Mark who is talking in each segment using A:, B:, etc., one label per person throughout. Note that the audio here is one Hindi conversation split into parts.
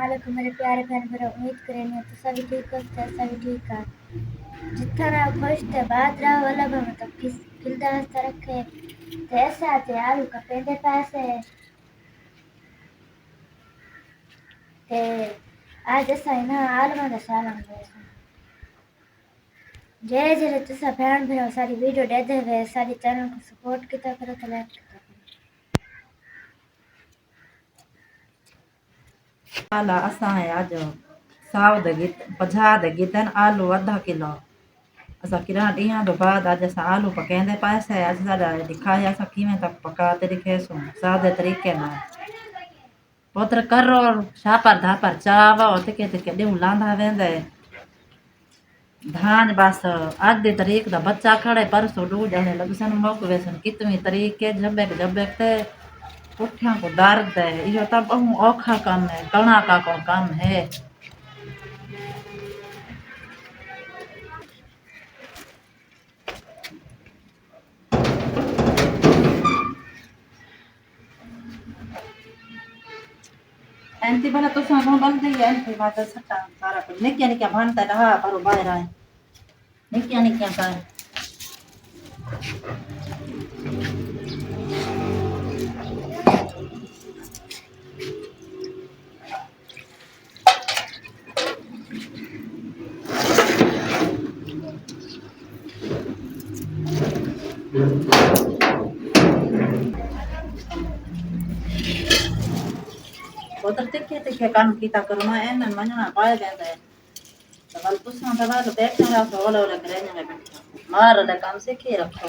A: वालेकुम मेरे प्यारे बहन भरा उम्मीद करेंगे तो सभी ठीक हो सभी ठीक है जितना ना खुश थे बात रहा वाला मतलब किस किल्दा हस्ता रखे तो ऐसे आते आलू का पेंदे पैसे ते आज ऐसा है ना आलू में साल हम जय जय तुसा बहन भरा सारी वीडियो दे दे वे सारी चैनल को सपोर्ट किया करो तो लाइक किया
B: आला असां आज साव दे गीत 50 दे गीतन आलू आधा किलो असां किरा ॾींहं खां बाद अॼु असां आलू पकाईंदे पासे अॼु साॾा ॾेखारिया असां कीअं था पकाते ॾेखेसूं सादे तरीक़े नाल ओतिरे करो छापर धापर चाव तिके तिके ॾियूं लांदा वेंदे धान बस अॼु तरीक़ दा बच्चा खड़े परसों डू ॼणे लॻसन मोक वेसन कितवी तरीक़े जबेक जबेक ते पुठियां को दर्द है इहो त बहु औखा कम है कणा का को कम है एंती बना तो सानो बन गई है एंती बात सट्टा सारा कुछ निक्किया निक्किया बनता रहा पर बाहर आए निक्किया निक्किया कर उधर तिखे तिखे काम कीता करो ना एन मनना पाए देंदे तो बल तुसा तो बाल बैठा रहा तो ओले ओले करे ने बैठा मार ले काम सीखी रखो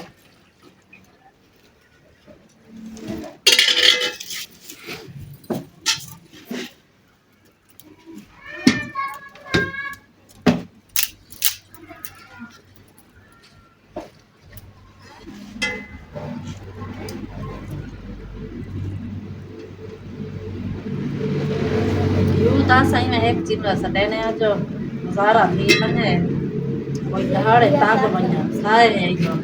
B: ता सही में एक चीज सटे ने जो सारा थी बने कोई दहाड़े ताक बन्या साए है इको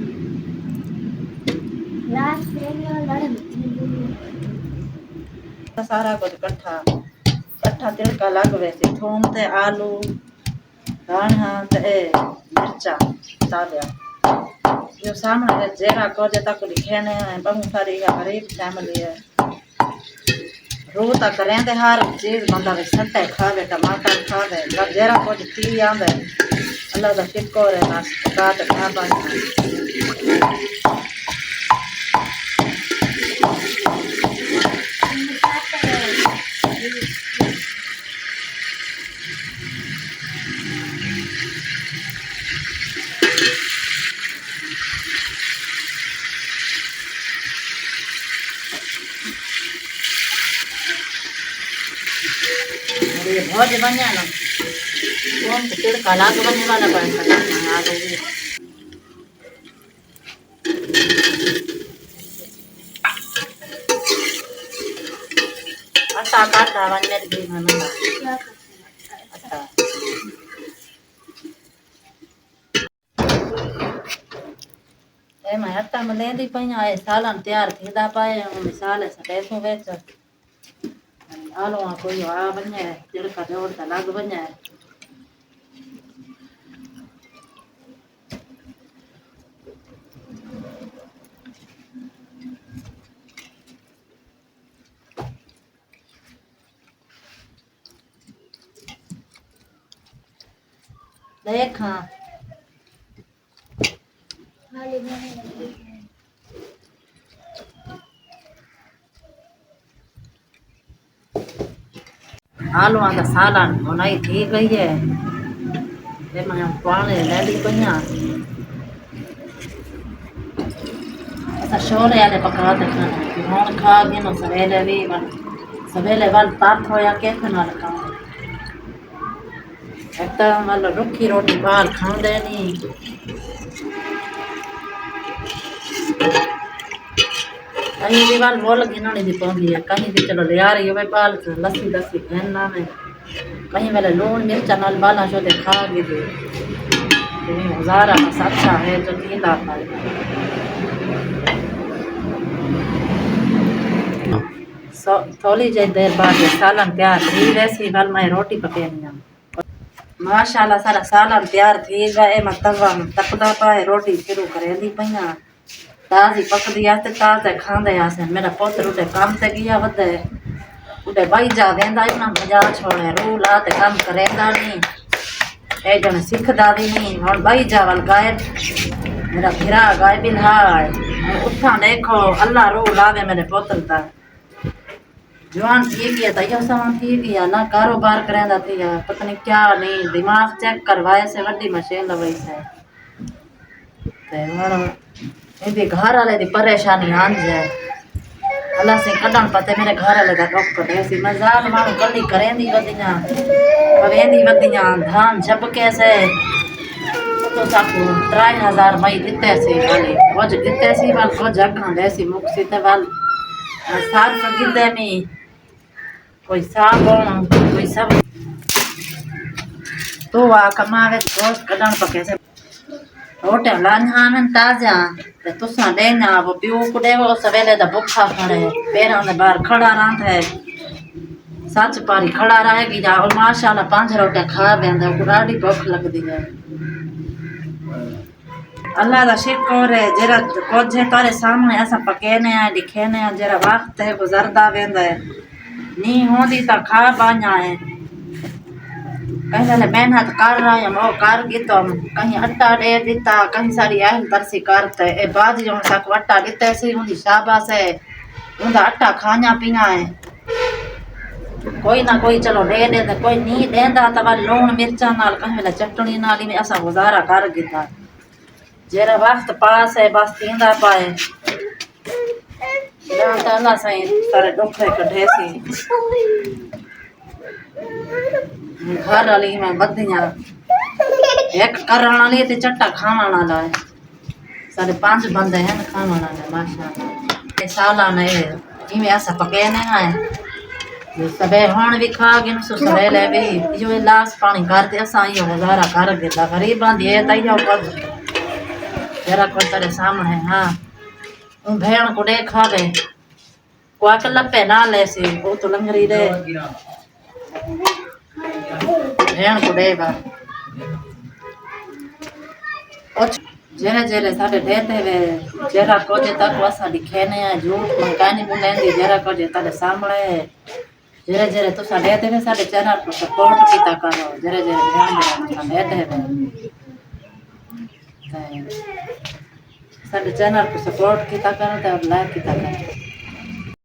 A: लास्ट ट्रेनिंग लड़
B: सारा कुछ इकट्ठा इकट्ठा तिलका लग वैसे थोम ते आलू धाना ते मिर्चा सादिया जो सामने जेरा को जे तक लिखे ने बहुत सारी हर एक फैमिली है रो ता करें ते हर चीज बंदा वे सट्टे खावे टमाटर खावे जेरा को थी आंदे अल्लाह दा शुक्र है ना पका ते खा पाए ये बहुत बनिया ना कौन तो तिड़का लाग बने वाला पड़ता है आलू आटा काटा बनने दी ना आटा ए मैं आटा में लेंदी पई आए सालन तैयार थीदा पाए मिसाल से पैसों बेच आलू कोई आ बने तिड़का जोड़ता लाग बने देखा आलू का सालन बुनाई थी गई है ते मैं पानी ले ली पईया ऐसा शोर याले पका दे हुन खा के न सवेले भी सवेले वाल पाप होया के खाना लगा एक तो मतलब रुखी रोटी बाहर खांदे नहीं कहीं भी बाल बोल गिननी दी पौंदी है कहीं भी चलो ले आ रही है बाल लस्सी लस्सी पहनना में कहीं वाले लून मिर्चा नाल बाला शो दे खा के दे गुजारा बस अच्छा है जो नींद आता है थोड़ी जी देर बाद सालन तैयार थी वैसी वाल मैं रोटी पकानी है। माशाल्लाह सारा सालन तैयार थी गए मैं तवा तपदा पाए रोटी शुरू करेंदी पईया ताजी पकदी आते ताजे खांदे आसे मेरा पुत्र उठे काम ते गया वदे उठे भाई जा वेंदा ना मजा छोड़े रूल आते काम करेंदा नहीं ए जन सिखदा भी नहीं और भाई जा वाल गायब मेरा फिरा गायब ही हाय उठा देखो अल्लाह रूल आवे मेरे पुत्र दा जवान थी गया था सामान थी गया ना कारोबार करेंदा थी पता नहीं क्या नहीं दिमाग चेक करवाए से वड्डी मशीन लवई से ते हुन इहदी घर वाले दी परेशानी आन जाए अल्लाह से कदम पते मेरे घर वाले दा रोक दे सी मजाल मानू कल्ली करेंदी वदियां करेंदी वदियां धान जब कैसे तो साकू 3000 मई दिते सी वाली कुछ दिते सी वाल को जगह दे सी मुक्सी ते वाल सार सगिंदे नहीं कोई साबुन कोई सब तो आ कमावे दोस्त कदम पके से रोटे लाना में ताजा ते तुसा देना वो प्यू को देवो सवेले दा भूखा खड़े पैरों दे बाहर खड़ा रहंदा है सच पारी खड़ा रहेगी जा और माशाल्लाह 5 रोटे खा बेंदा को राडी भूख लगदी है अल्लाह दा शुक्र है जरा कुछ तारे सामने ऐसा पकेने है दिखेने है जरा वक्त है गुजरदा वेंदा है नी होंदी ता खा बा냐 है पहले मेहनत कर रहा है वो कर गी तो कहीं आटा दे दिता कहीं सारी अहल तरसी करते ए बाद जो तक आटा देते सी उनकी शाबाश है उनका आटा खाना पीना है कोई ना कोई चलो दे दे कोई नहीं देंदा तो लूण मिर्चा नाल कहीं वेले चटनी नाल ही असा गुजारा कर गिता जेरा वक्त पास है बस तींदा पाए अल्लाह साईं सारे दुख कढे सी घर वाली में बदियां एक करण वाली ते चट्टा खाने वाला है सारे 5 बंदे हैं खाने वाले माशाल्लाह साला ने इमे ऐसा पके नहीं है सबे हण भी खा के न सरे ले भी जो लाश पानी करते असा यो गुजारा कर देता गरीबां दी ए तइयो कर जरा को तेरे सामने हां उन भेण को देखा गए को अकल पे ना ले से वो तो लंगरी रे भेण को देगा और जेरे जेरे साडे देते वे जरा को जे तक वसा दिखेने है झूठ मकानी बुलेंदी जरा को जे तारे सामने जेरे जेरे तो साडे देते वे साडे चैनल को सपोर्ट कीता करो जेरे जेरे ध्यान देते वे साडे चैनल को सपोर्ट कीता करो ते लाइक कीता करो।